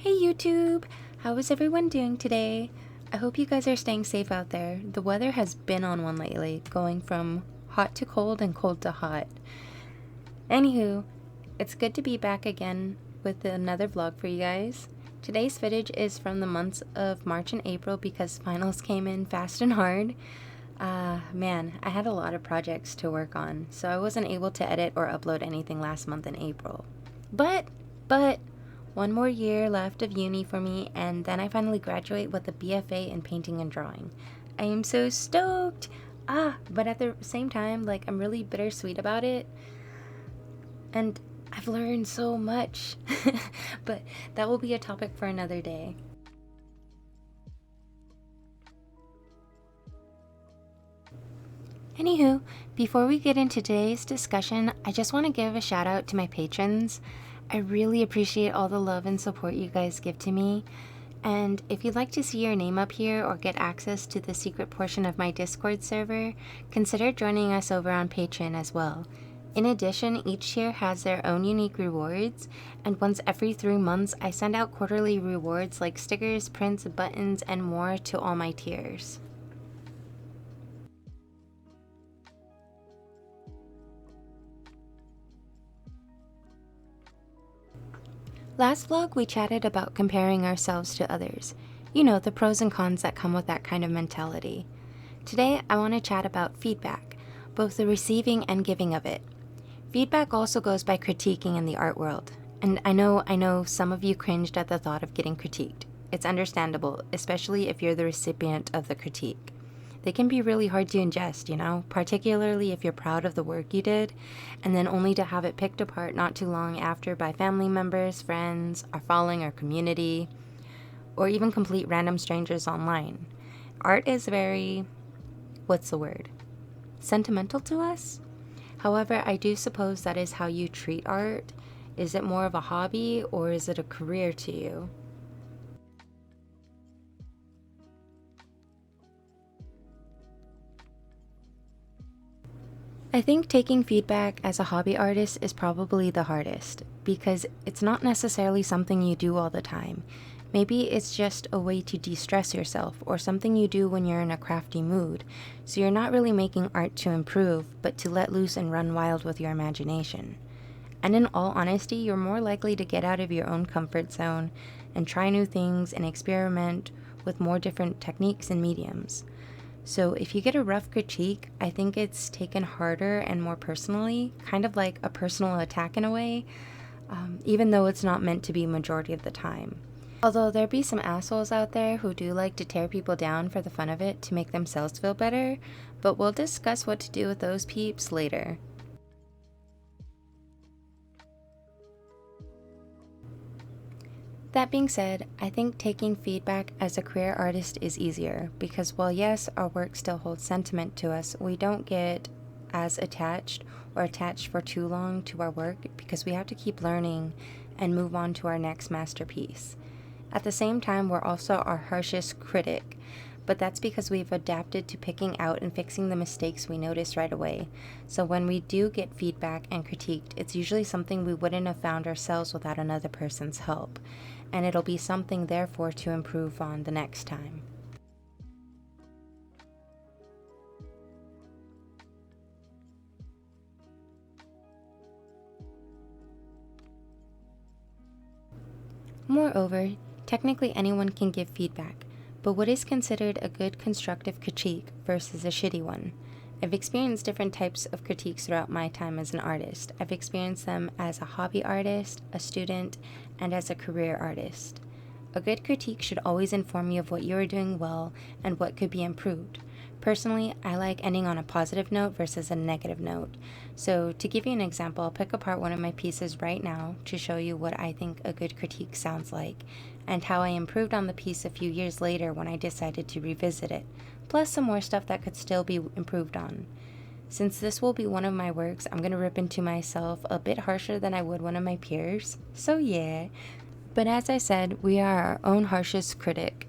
Hey YouTube! How is everyone doing today? I hope you guys are staying safe out there. The weather has been on one lately, going from hot to cold and cold to hot. Anywho, it's good to be back again with another vlog for you guys. Today's footage is from the months of March and April because finals came in fast and hard. Man, I had a lot of projects to work on, so I wasn't able to edit or upload anything last month in April. But, one more year left of uni for me, and then I finally graduate with a BFA in painting and drawing. I am so stoked! But at the same time, I'm really bittersweet about it. And I've learned so much. But that will be a topic for another day. Anywho, before we get into today's discussion, I just want to give a shout out to my patrons. I really appreciate all the love and support you guys give to me. And if you'd like to see your name up here or get access to the secret portion of my Discord server, consider joining us over on Patreon as well. In addition, each tier has their own unique rewards, and once every 3 months, I send out quarterly rewards like stickers, prints, buttons, and more to all my tiers. Last vlog, we chatted about comparing ourselves to others. You know, the pros and cons that come with that kind of mentality. Today, I want to chat about feedback, both the receiving and giving of it. Feedback also goes by critiquing in the art world. And I know some of you cringed at the thought of getting critiqued. It's understandable, especially if you're the recipient of the critique. They can be really hard to ingest, you know, particularly if you're proud of the work you did, and then only to have it picked apart not too long after by family members, friends, our following, our community, or even complete random strangers online. Art is very, sentimental to us? However, I do suppose that is how you treat art. Is it more of a hobby or is it a career to you? I think taking feedback as a hobby artist is probably the hardest because it's not necessarily something you do all the time. Maybe it's just a way to de-stress yourself or something you do when you're in a crafty mood. So you're not really making art to improve, but to let loose and run wild with your imagination. And in all honesty, you're more likely to get out of your own comfort zone and try new things and experiment with more different techniques and mediums. So if you get a rough critique, I think it's taken harder and more personally, kind of like a personal attack in a way, even though it's not meant to be majority of the time. Although there be some assholes out there who do like to tear people down for the fun of it to make themselves feel better, but we'll discuss what to do with those peeps later. That being said, I think taking feedback as a career artist is easier because while yes, our work still holds sentiment to us, we don't get as attached or attached for too long to our work because we have to keep learning and move on to our next masterpiece. At the same time, we're also our harshest critic, but that's because we've adapted to picking out and fixing the mistakes we notice right away. So when we do get feedback and critiqued, it's usually something we wouldn't have found ourselves without another person's help. And it'll be something therefore to improve on the next time. Moreover, technically anyone can give feedback, but what is considered a good constructive critique versus a shitty one? I've experienced different types of critiques throughout my time as an artist. I've experienced them as a hobby artist, a student, and as a career artist. A good critique should always inform you of what you are doing well and what could be improved. Personally, I like ending on a positive note versus a negative note. So to give you an example, I'll pick apart one of my pieces right now to show you what I think a good critique sounds like and how I improved on the piece a few years later when I decided to revisit it, plus some more stuff that could still be improved on. Since this will be one of my works, I'm going to rip into myself a bit harsher than I would one of my peers. So yeah. But as I said, we are our own harshest critic.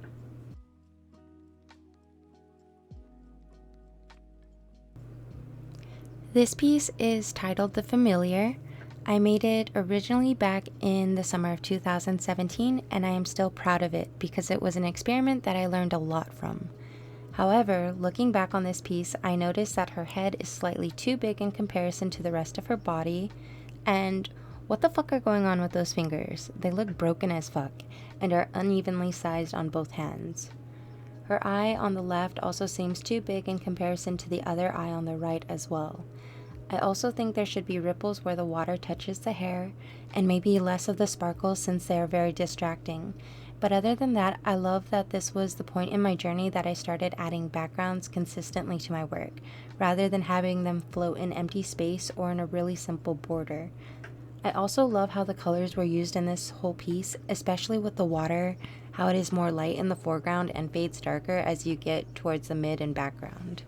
This piece is titled The Familiar. I made it originally back in the summer of 2017, and I am still proud of it because it was an experiment that I learned a lot from. However, looking back on this piece, I noticed that her head is slightly too big in comparison to the rest of her body, and what the fuck are going on with those fingers? They look broken as fuck, and are unevenly sized on both hands. Her eye on the left also seems too big in comparison to the other eye on the right as well. I also think there should be ripples where the water touches the hair, and maybe less of the sparkles since they are very distracting. But other than that, I love that this was the point in my journey that I started adding backgrounds consistently to my work, rather than having them float in empty space or in a really simple border. I also love how the colors were used in this whole piece, especially with the water, how it is more light in the foreground and fades darker as you get towards the mid and background.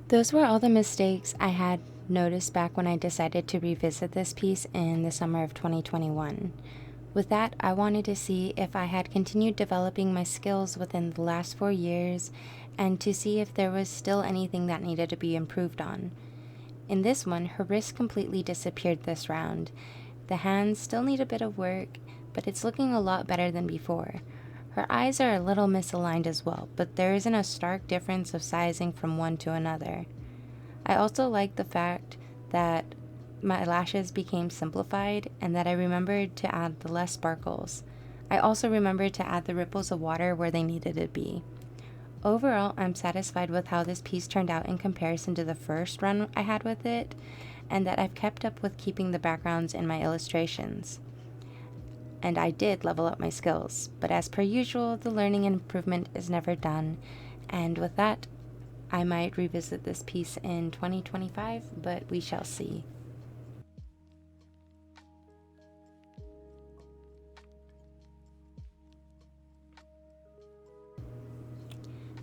Those were all the mistakes I had noticed back when I decided to revisit this piece in the summer of 2021. With that, I wanted to see if I had continued developing my skills within the last 4 years and to see if there was still anything that needed to be improved on. In this one, her wrist completely disappeared this round. The hands still need a bit of work, but it's looking a lot better than before. Her eyes are a little misaligned as well, but there isn't a stark difference of sizing from one to another. I also like the fact that my lashes became simplified and that I remembered to add the less sparkles. I also remembered to add the ripples of water where they needed to be. Overall, I'm satisfied with how this piece turned out in comparison to the first run I had with it, and that I've kept up with keeping the backgrounds in my illustrations. And I did level up my skills, but as per usual, the learning and improvement is never done, and with that, I might revisit this piece in 2025, but we shall see.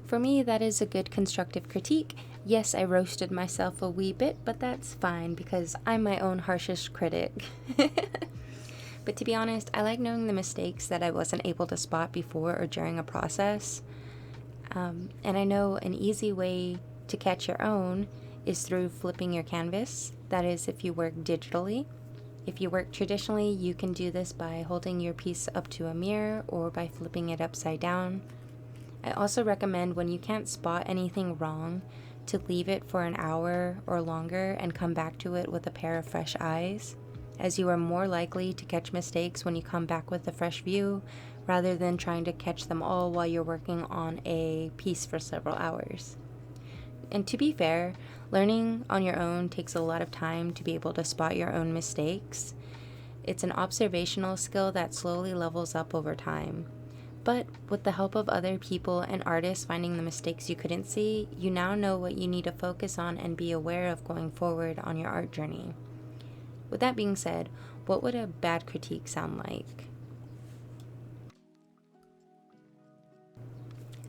For me, that is a good constructive critique. Yes, I roasted myself a wee bit, but that's fine because I'm my own harshest critic. But to be honest, I like knowing the mistakes that I wasn't able to spot before or during a process. And I know an easy way to catch your own is through flipping your canvas. That is, if you work digitally. If you work traditionally, you can do this by holding your piece up to a mirror or by flipping it upside down. I also recommend when you can't spot anything wrong to leave it for an hour or longer and come back to it with a pair of fresh eyes, as you are more likely to catch mistakes when you come back with a fresh view rather than trying to catch them all while you're working on a piece for several hours. And to be fair, learning on your own takes a lot of time to be able to spot your own mistakes. It's an observational skill that slowly levels up over time. But with the help of other people and artists finding the mistakes you couldn't see, you now know what you need to focus on and be aware of going forward on your art journey. With that being said, what would a bad critique sound like?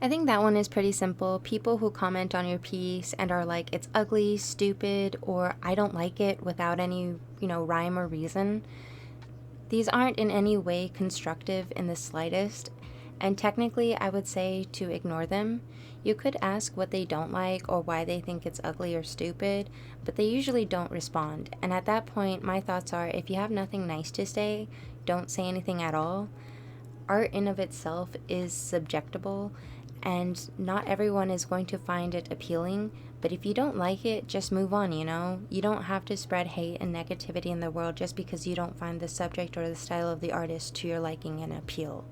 I think that one is pretty simple. People who comment on your piece and are like, it's ugly, stupid, or I don't like it without any, rhyme or reason. These aren't in any way constructive in the slightest, and technically I would say to ignore them. You could ask what they don't like or why they think it's ugly or stupid, but they usually don't respond. And at that point, my thoughts are, if you have nothing nice to say, don't say anything at all. Art in of itself is subjectable, and not everyone is going to find it appealing, but if you don't like it, just move on, You don't have to spread hate and negativity in the world just because you don't find the subject or the style of the artist to your liking and appeal.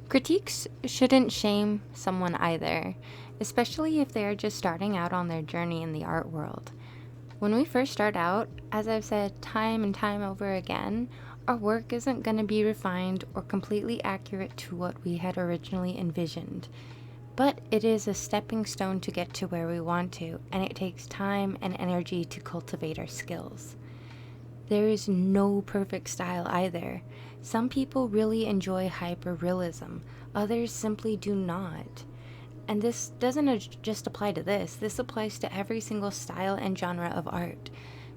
Critiques shouldn't shame someone either, especially if they are just starting out on their journey in the art world. When we first start out, as I've said time and time over again, our work isn't going to be refined or completely accurate to what we had originally envisioned. But it is a stepping stone to get to where we want to, and it takes time and energy to cultivate our skills. There is no perfect style either. Some people really enjoy hyperrealism, others simply do not. And this doesn't just apply to this applies to every single style and genre of art.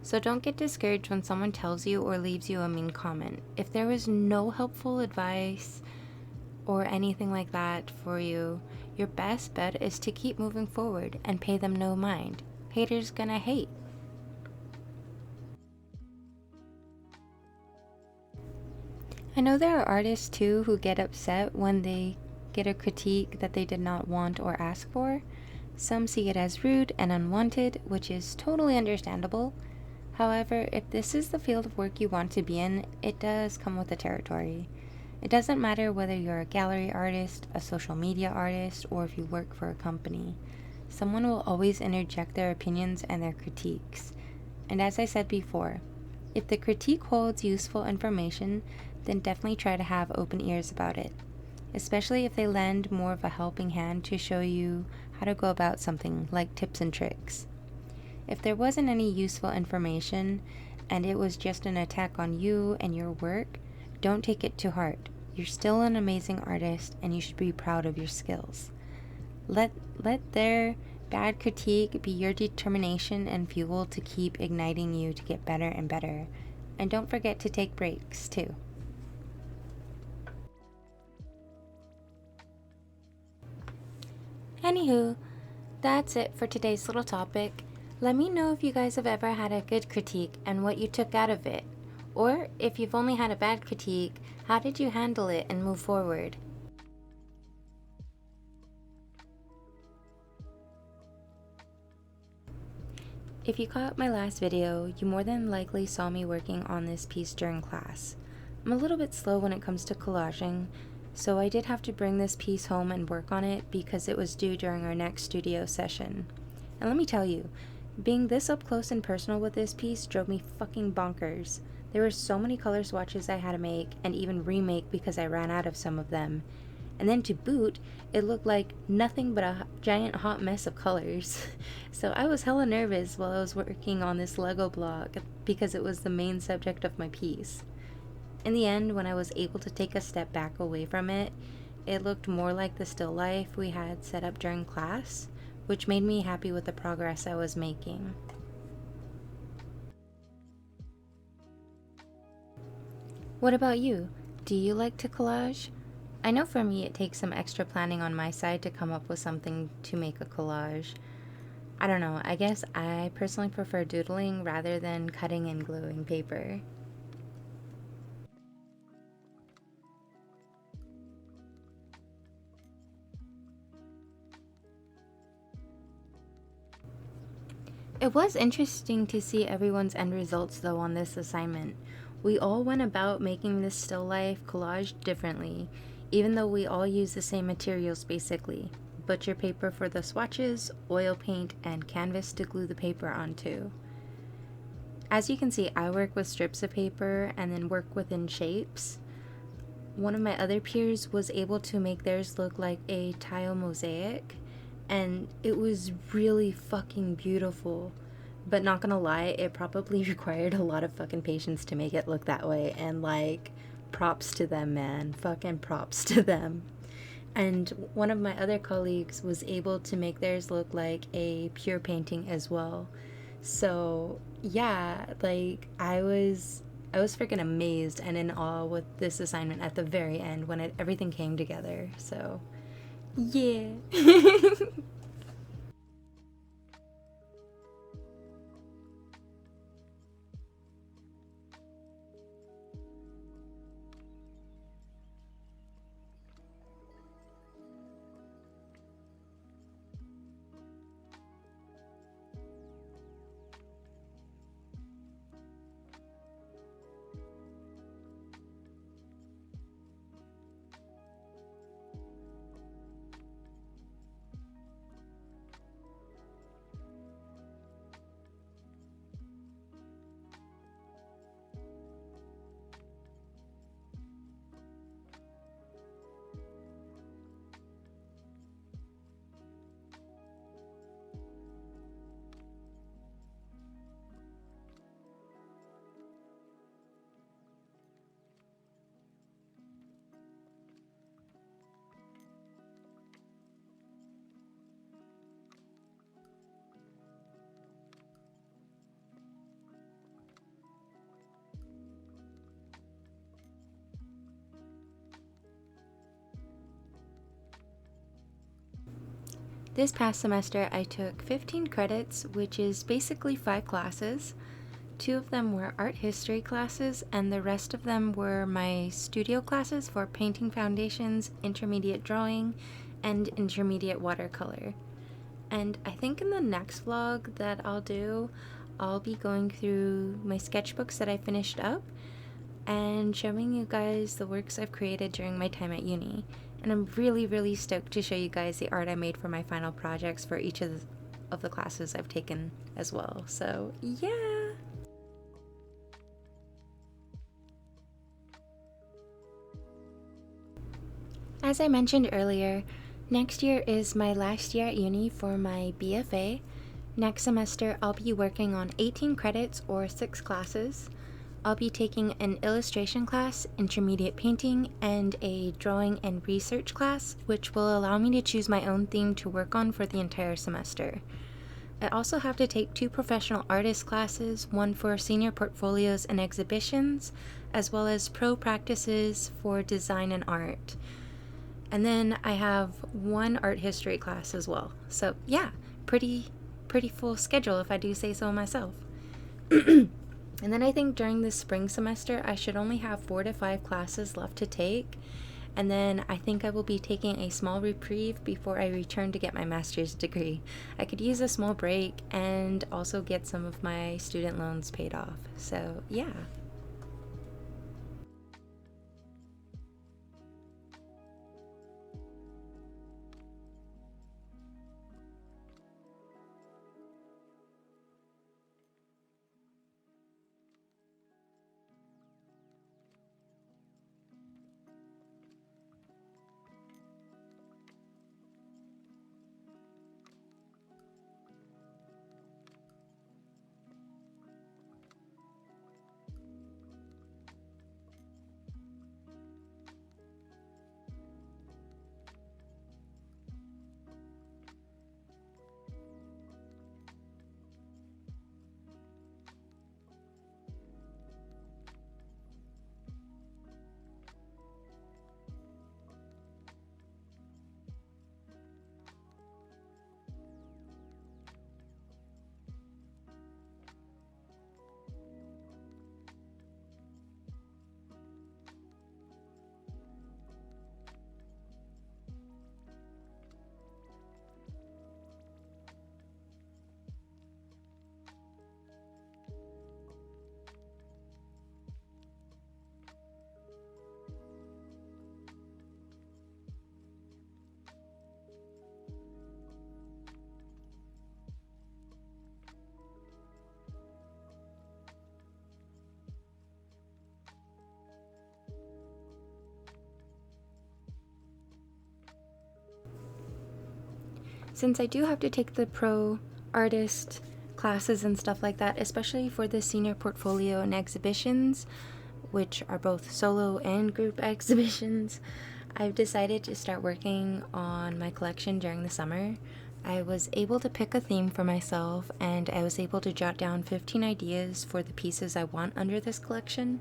So don't get discouraged when someone tells you or leaves you a mean comment. If there was no helpful advice or anything like that for you, your best bet is to keep moving forward and pay them no mind. Haters gonna hate. I know there are artists too who get upset when they get a critique that they did not want or ask for. Some see it as rude and unwanted, which is totally understandable. However, if this is the field of work you want to be in, it does come with the territory. It doesn't matter whether you're a gallery artist, a social media artist, or if you work for a company. Someone will always interject their opinions and their critiques. And as I said before, if the critique holds useful information, then definitely try to have open ears about it, especially if they lend more of a helping hand to show you how to go about something, like tips and tricks. If there wasn't any useful information and it was just an attack on you and your work, don't take it to heart. You're still an amazing artist and you should be proud of your skills. Let their bad critique be your determination and fuel to keep igniting you to get better and better. And don't forget to take breaks too. Anywho, that's it for today's little topic. Let me know if you guys have ever had a good critique and what you took out of it. Or if you've only had a bad critique, how did you handle it and move forward? If you caught my last video, you more than likely saw me working on this piece during class. I'm a little bit slow when it comes to collaging, so I did have to bring this piece home and work on it because it was due during our next studio session. And let me tell you, being this up close and personal with this piece drove me fucking bonkers. There were so many color swatches I had to make and even remake because I ran out of some of them. And then to boot, it looked like nothing but a giant hot mess of colors. So I was hella nervous while I was working on this Lego block because it was the main subject of my piece. In the end, when I was able to take a step back away from it, it looked more like the still life we had set up during class, which made me happy with the progress I was making. What about you? Do you like to collage? I know for me it takes some extra planning on my side to come up with something to make a collage. I don't know, I guess I personally prefer doodling rather than cutting and gluing paper. It was interesting to see everyone's end results though on this assignment. We all went about making this still life collage differently, even though we all use the same materials basically. Butcher paper for the swatches, oil paint, and canvas to glue the paper onto. As you can see, I work with strips of paper and then work within shapes. One of my other peers was able to make theirs look like a tile mosaic, and it was really fucking beautiful. But not gonna lie, it probably required a lot of fucking patience to make it look that way, and like, props to them, man. Fucking props to them. And one of my other colleagues was able to make theirs look like a pure painting as well. So yeah, like I was freaking amazed and in awe with this assignment at the very end when everything came together. So yeah. This past semester I took 15 credits, which is basically 5 classes. 2 of them were art history classes, and the rest of them were my studio classes for painting foundations, intermediate drawing, and intermediate watercolor. And I think in the next vlog that I'll do, I'll be going through my sketchbooks that I finished up and showing you guys the works I've created during my time at uni. And I'm really stoked to show you guys the art I made for my final projects for each of the classes I've taken as well. So yeah! As I mentioned earlier, next year is my last year at uni for my BFA. Next semester I'll be working on 18 credits or 6 classes. I'll be taking an illustration class, intermediate painting, and a drawing and research class, which will allow me to choose my own theme to work on for the entire semester. I also have to take 2 professional artist classes, one for senior portfolios and exhibitions, as well as pro practices for design and art. And then I have 1 art history class as well. So yeah, pretty full schedule if I do say so myself. And then I think during the spring semester, I should only have 4 to 5 classes left to take. And then I think I will be taking a small reprieve before I return to get my master's degree. I could use a small break and also get some of my student loans paid off. So yeah. Since I do have to take the pro artist classes and stuff like that, especially for the senior portfolio and exhibitions, which are both solo and group exhibitions, I've decided to start working on my collection during the summer. I was able to pick a theme for myself, and I was able to jot down 15 ideas for the pieces I want under this collection.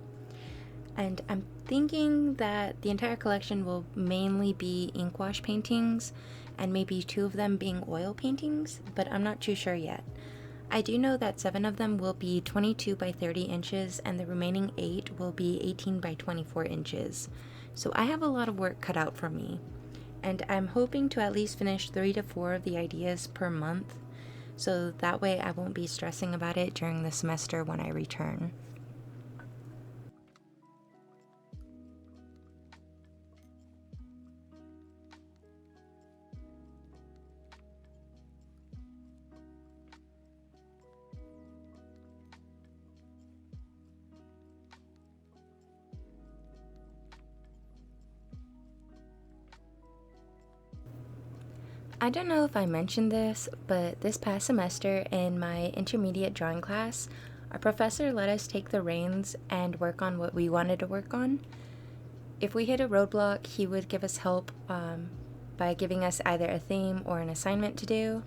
And I'm thinking that the entire collection will mainly be ink wash paintings, and maybe 2 of them being oil paintings, but I'm not too sure yet. I do know that 7 of them will be 22 by 30 inches, and the remaining 8 will be 18 by 24 inches. So I have a lot of work cut out for me, and I'm hoping to at least finish 3 to 4 of the ideas per month, so that way I won't be stressing about it during the semester when I return. I don't know if I mentioned this, but this past semester in my intermediate drawing class, our professor let us take the reins and work on what we wanted to work on. If we hit a roadblock, he would give us help by giving us either a theme or an assignment to do.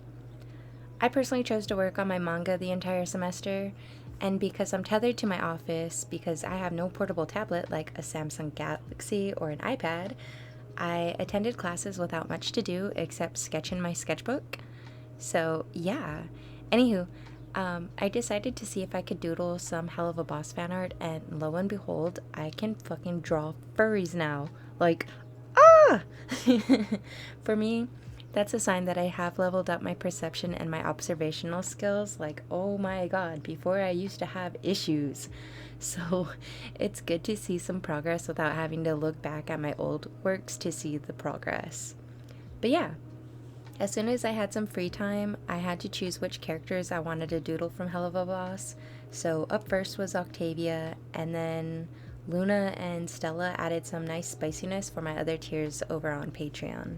I personally chose to work on my manga the entire semester, and because I'm tethered to my office, because I have no portable tablet like a Samsung Galaxy or an iPad, I attended classes without much to do except sketch in my sketchbook. So, yeah. Anywho, I decided to see if I could doodle some Hell of a Boss fan art, and lo and behold, I can fucking draw furries now. Like, ah! For me, that's a sign that I have leveled up my perception and my observational skills. Like, oh my god, before I used to have issues. So, it's good to see some progress without having to look back at my old works to see the progress. But yeah, as soon as I had some free time, I had to choose which characters I wanted to doodle from Hell of a Boss. So up first was Octavia, and then Luna and Stella added some nice spiciness for my other tiers over on Patreon.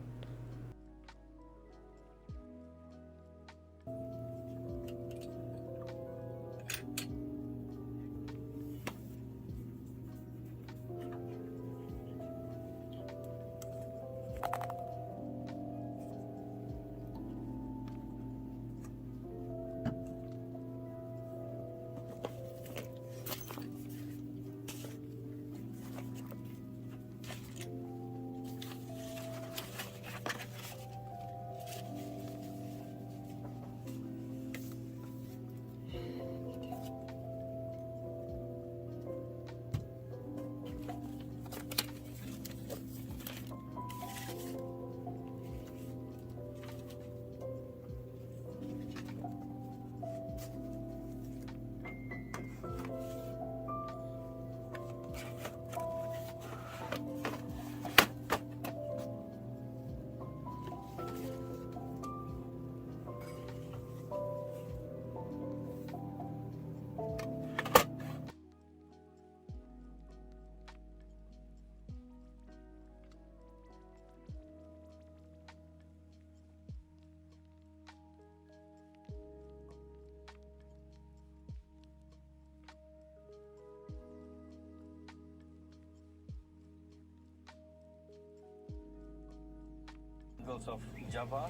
Of Java.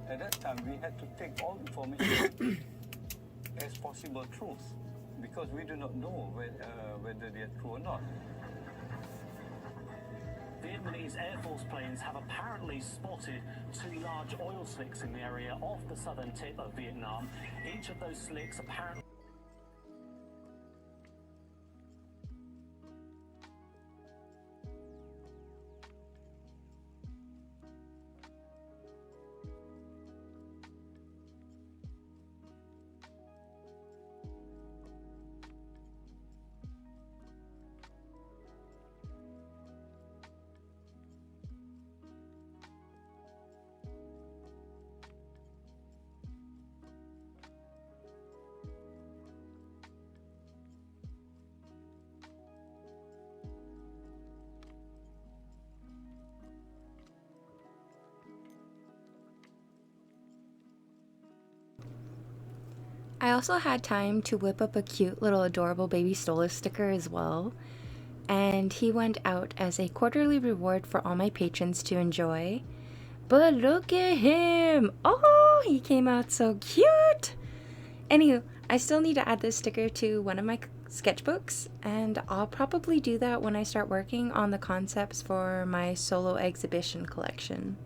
At that time, we had to take all information as possible truth, because we do not know whether they are true or not. Vietnamese Air Force planes have apparently spotted 2 large oil slicks in the area off the southern tip of Vietnam. Each of those slicks apparently I also had time to whip up a cute little adorable baby Stolas sticker as well, and he went out as a quarterly reward for all my patrons to enjoy. But look at him! Oh, he came out so cute! Anywho, I still need to add this sticker to one of my sketchbooks, and I'll probably do that when I start working on the concepts for my solo exhibition collection.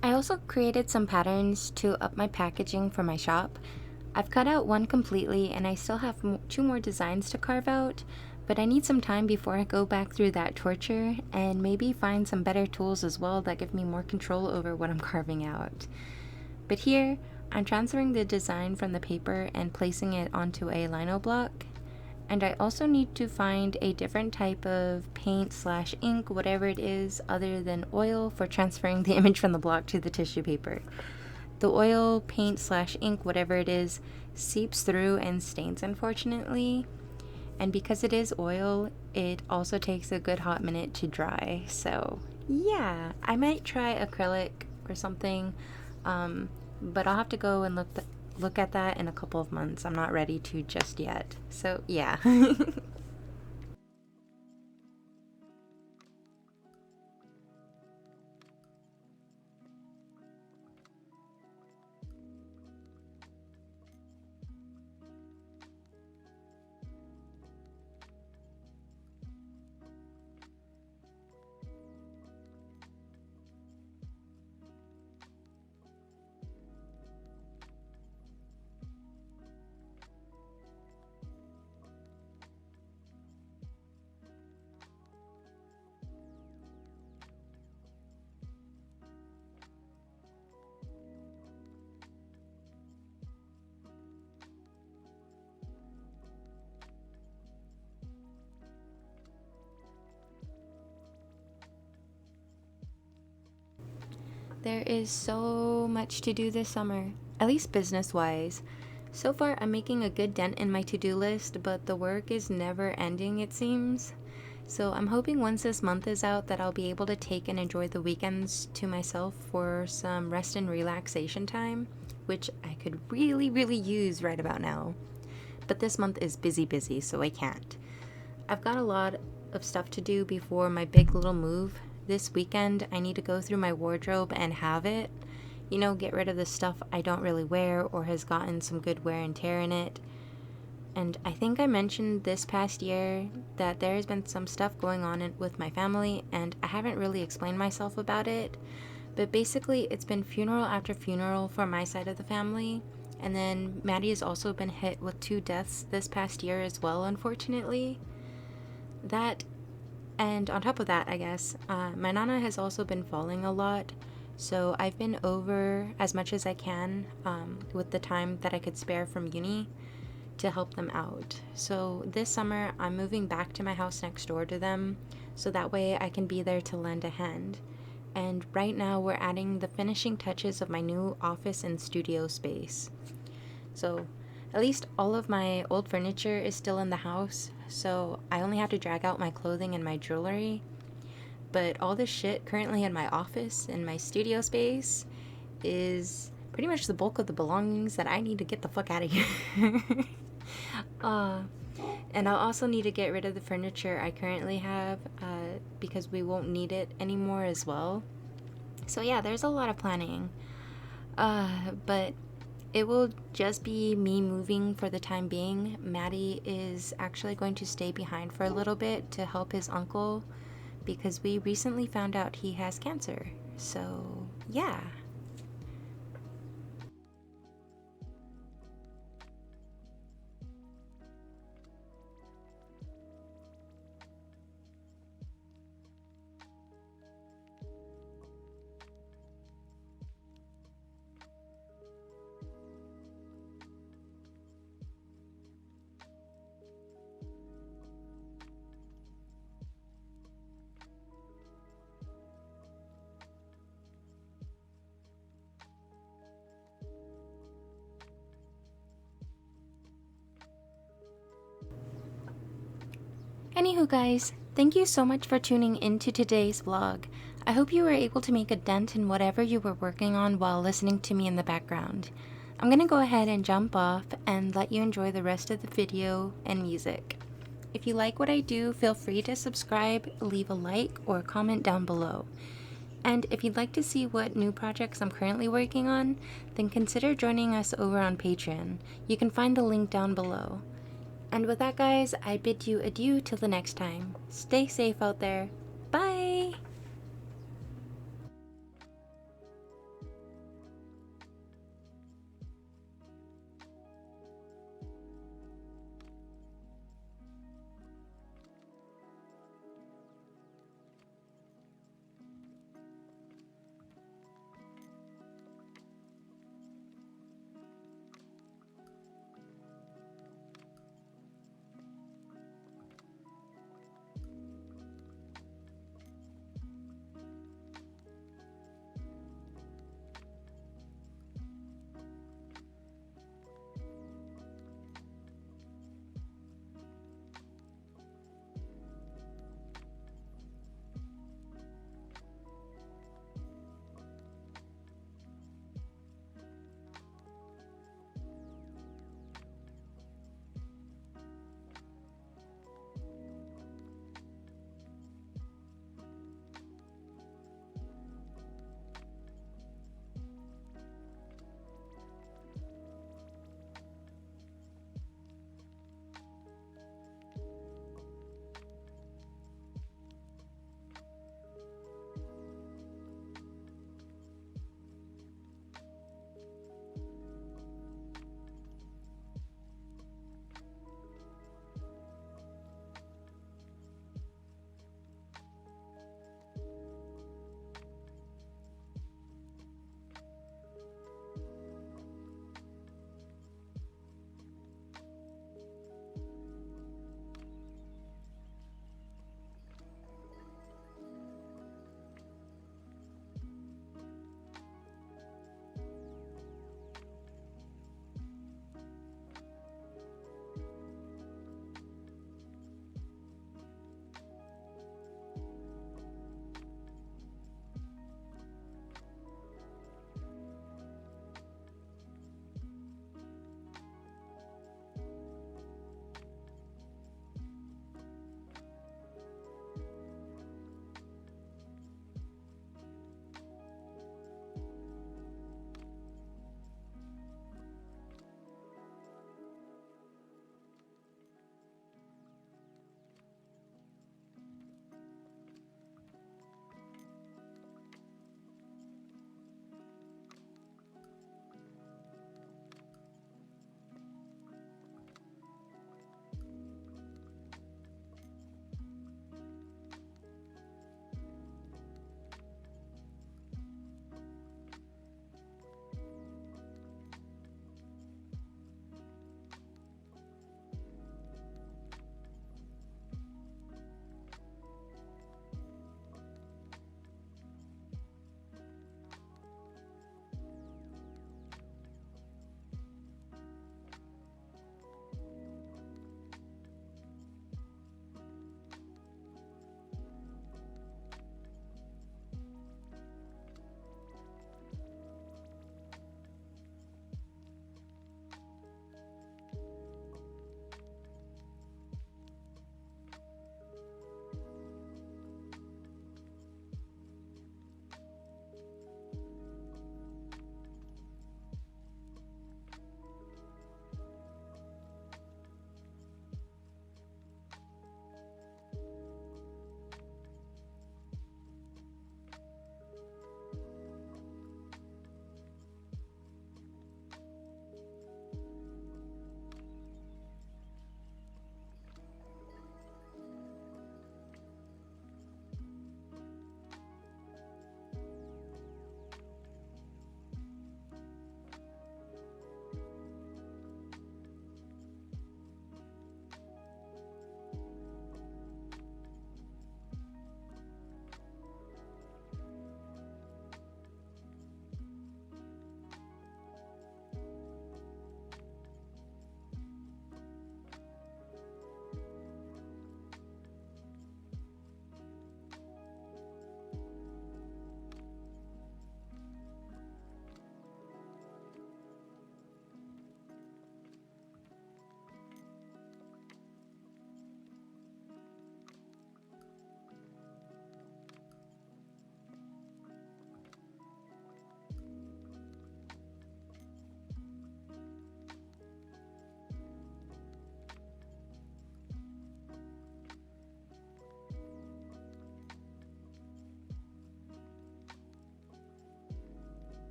I also created some patterns to up my packaging for my shop. I've cut out one completely and I still have 2 more designs to carve out, but I need some time before I go back through that torture and maybe find some better tools as well that give me more control over what I'm carving out. But here, I'm transferring the design from the paper and placing it onto a lino block, And I also need to find a different type of paint slash ink, whatever it is, other than oil for transferring the image from the block to the tissue paper. The oil, paint slash ink, whatever it is, seeps through and stains, unfortunately. And because it is oil, it also takes a good hot minute to dry. So yeah, I might try acrylic or something, but I'll have to go and look at that in a couple of months. I'm not ready to just yet. So yeah. There is so much to do this summer, at least business-wise. So far, I'm making a good dent in my to-do list, but the work is never ending, it seems. So I'm hoping once this month is out that I'll be able to take and enjoy the weekends to myself for some rest and relaxation time, which I could really use right about now. But this month is busy, so I can't. I've got a lot of stuff to do before my big little move. This weekend, I need to go through my wardrobe and have it. You know, get rid of the stuff I don't really wear or has gotten some good wear and tear in it. And I think I mentioned this past year that there has been some stuff going on with my family, and I haven't really explained myself about it. But basically, it's been funeral after funeral for my side of the family. And then Maddie has also been hit with 2 deaths this past year as well, unfortunately. That, and on top of that, I guess, my nana has also been falling a lot. So I've been over as much as I can with the time that I could spare from uni to help them out. So this summer, I'm moving back to my house next door to them, so that way I can be there to lend a hand. And right now, we're adding the finishing touches of my new office and studio space. So at least all of my old furniture is still in the house, so I only have to drag out my clothing and my jewelry. But all this shit currently in my office and my studio space is pretty much the bulk of the belongings that I need to get the fuck out of here. And I'll also need to get rid of the furniture I currently have because we won't need it anymore as well. So yeah, there's a lot of planning. But it will just be me moving for the time being. Maddie is actually going to stay behind for a little bit to help his uncle because we recently found out he has cancer. So yeah. Anywho guys, thank you so much for tuning into today's vlog. I hope you were able to make a dent in whatever you were working on while listening to me in the background. I'm gonna go ahead and jump off and let you enjoy the rest of the video and music. If you like what I do, feel free to subscribe, leave a like, or comment down below. And if you'd like to see what new projects I'm currently working on, then consider joining us over on Patreon. You can find the link down below. And with that guys, I bid you adieu till the next time. Stay safe out there.